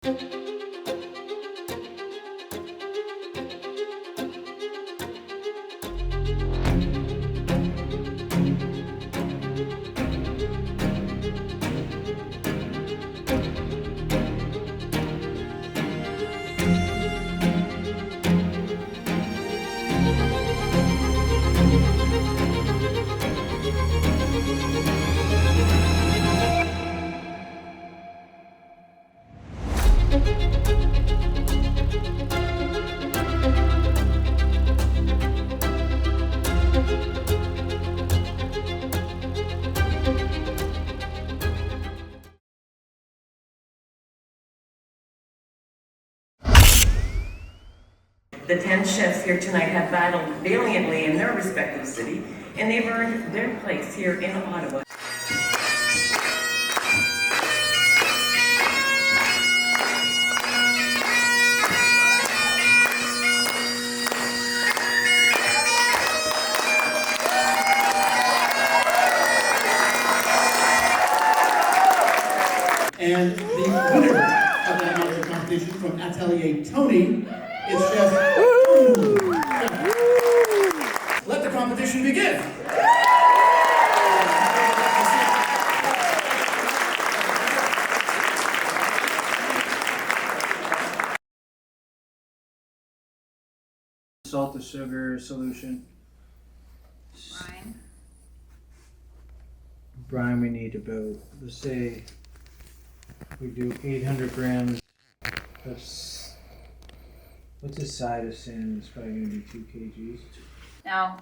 The 10 chefs here tonight have battled valiantly in their respective city, and they've earned their place here in Ottawa. And the winner of that market competition from Atelier Tony is Chef Holden. Let the competition begin. Salt to sugar solution. Brine we need about, let's say we do 800 grams. That's, what's a side of salmon? It's probably going to be 2 kgs. Now,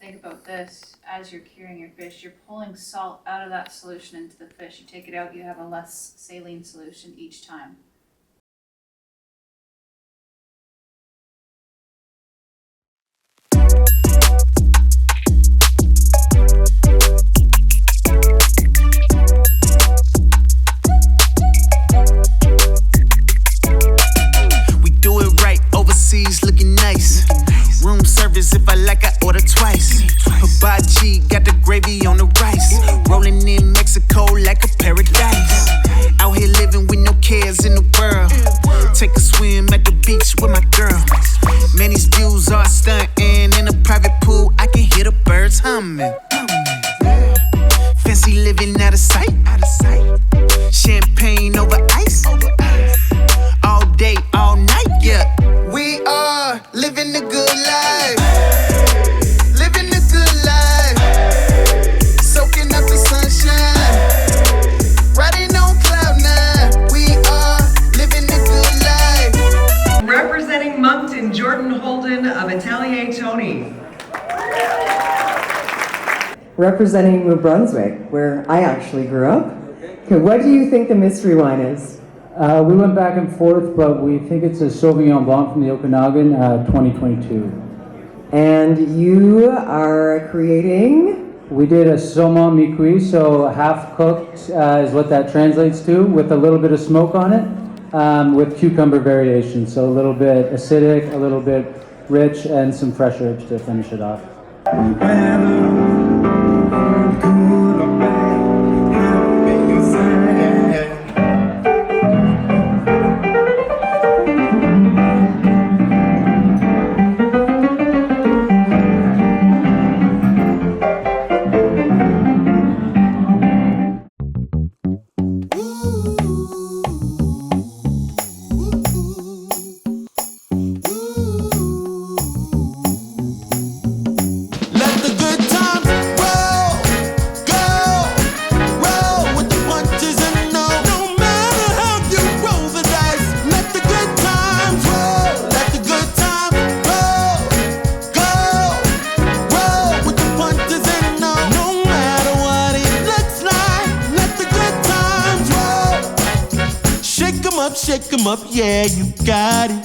think about this. As you're curing your fish, you're pulling salt out of that solution into the fish. You take it out, you have a less saline solution each time. Looking nice. Room service if I like, I order twice. Hibachi got the gravy on the rice. Rolling in Mexico like a paradise. Out here living with no cares in the world. Take a swim at the beach with my girl. Man, these views are stunting. In a private pool, I can hear the birds humming. Fancy living out of sight. Champagne over ice. All day, all night, yeah. We are living the good life. Living the good life. Soaking up the sunshine. Riding on cloud nine. We are living the good life. Representing Moncton, Jordan Holden of Atelier Tony. Representing New Brunswick, where I actually grew up. Okay, what do you think the mystery wine is? We went back and forth, but we think it's a Sauvignon Blanc from the Okanagan, 2022. And you are creating? We did a saumon mi-cuit, so half cooked is what that translates to, with a little bit of smoke on it, with cucumber variation. So a little bit acidic, a little bit rich, and some fresh herbs to finish it off. Shake 'em up, yeah, you got it.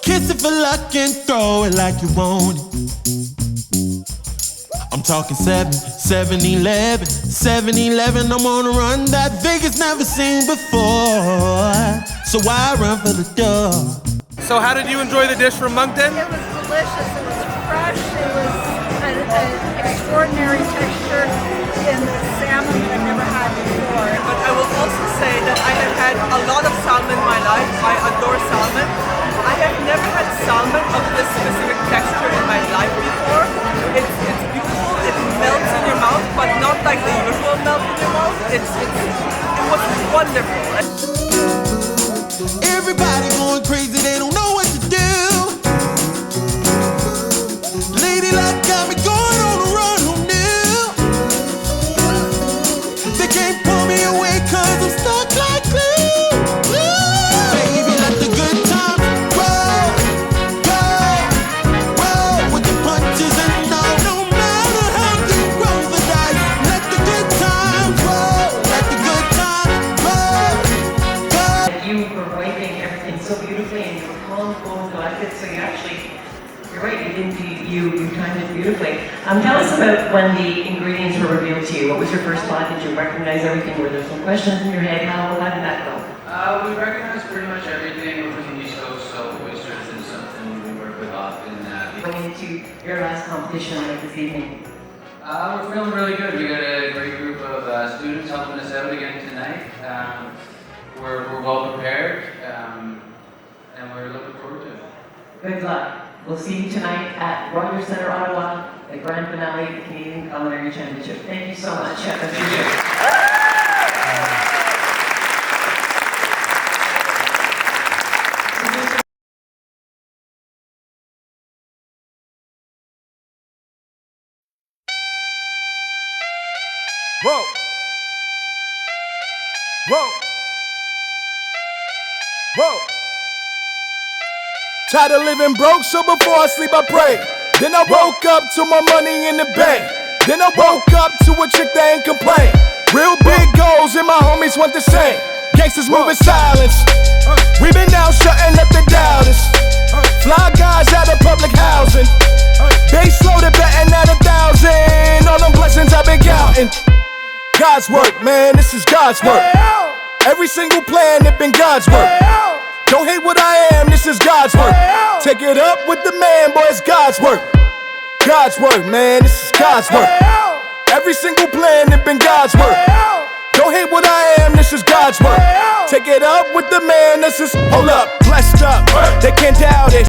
Kiss it for luck and throw it like you want it. I'm talking 7-Eleven, 7-Eleven, I'm on a run that Vegas never seen before. So why run for the door? So how did you enjoy the dish from Moncton? It was delicious, it was fresh, it was an extraordinary texture in the salmon that I've never had before. But I will also say that had a lot of salmon in my life. I adore salmon. I have never had salmon of this specific texture in my life before. It's beautiful. It melts in your mouth, but not like the usual melt in your mouth. It was wonderful. Everybody going crazy, they don't know what to do. Lady luck got me going on a run, who knew? They can't pull me away 'cause I'm stuck like glue. Baby, let the good times roll, roll with the punches and all. No matter how you roll the dice, let the good times roll, let the good times roll. You were wiping everything so beautifully and you were calm, cool, and collected, so you're right, you timed it beautifully. Tell us about when the ingredients were revealed to you. What was your first thought? Did you recognize everything? Were there some questions in your head? How did that go? We recognize pretty much everything. We're from the East Coast, so oysters is something we work with often. Going into your last competition like this evening. We're feeling really good. We got a great group of students helping us out again tonight. We're well prepared, and we're looking forward to it. Good luck. We'll see you tonight at Rogers Centre, Ottawa, the grand finale of the Canadian Culinary Championship. Thank you so much, Chef. Thank you. Whoa. Whoa. Whoa. Tired of living broke, so before I sleep I pray. Then I woke up to my money in the bank. Then I woke up to a chick that ain't complain. Real big goals and my homies want the same. Gangsters moving silence. We been out shutting up the doubters. Fly guys out of public housing. They slow to betting at 1,000. All them blessings I've been counting. God's work, man, this is God's work. Every single plan, it been God's work. Don't hate what I am, this is God's work. Take it up with the man, boy, it's God's work. God's work, man, this is God's work. Every single plan, it been God's work. Don't hate what I am, this is God's work. Take it up with the man, this is, hold up, blessed up, they can't doubt it.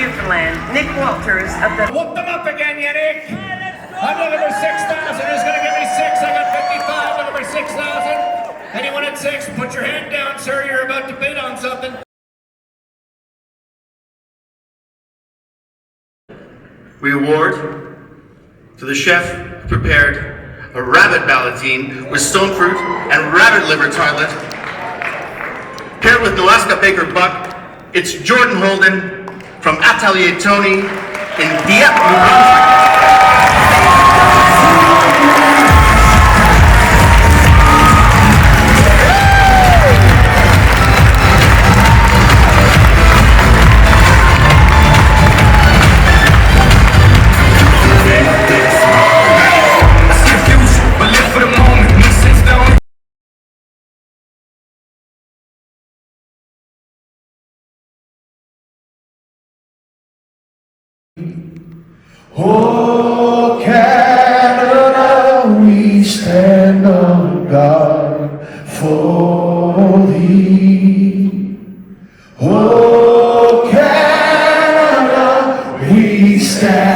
Newfoundland, Nick Walters of the... Whoop them up again, you Nick! I'm looking for 6,000. Who's going to give me 6? I got 55. Looking for 6,000. Anyone at 6? Put your hand down, sir. You're about to bid on something. We award to the chef who prepared a rabbit ballotine with stone fruit and rabbit liver tartlet, paired with Alaska Baker Buck. It's Jordan Holden from Atelier Tony in Dieppe, New Brunswick. Oh, Canada, we stand on guard for thee. Oh, Canada, we stand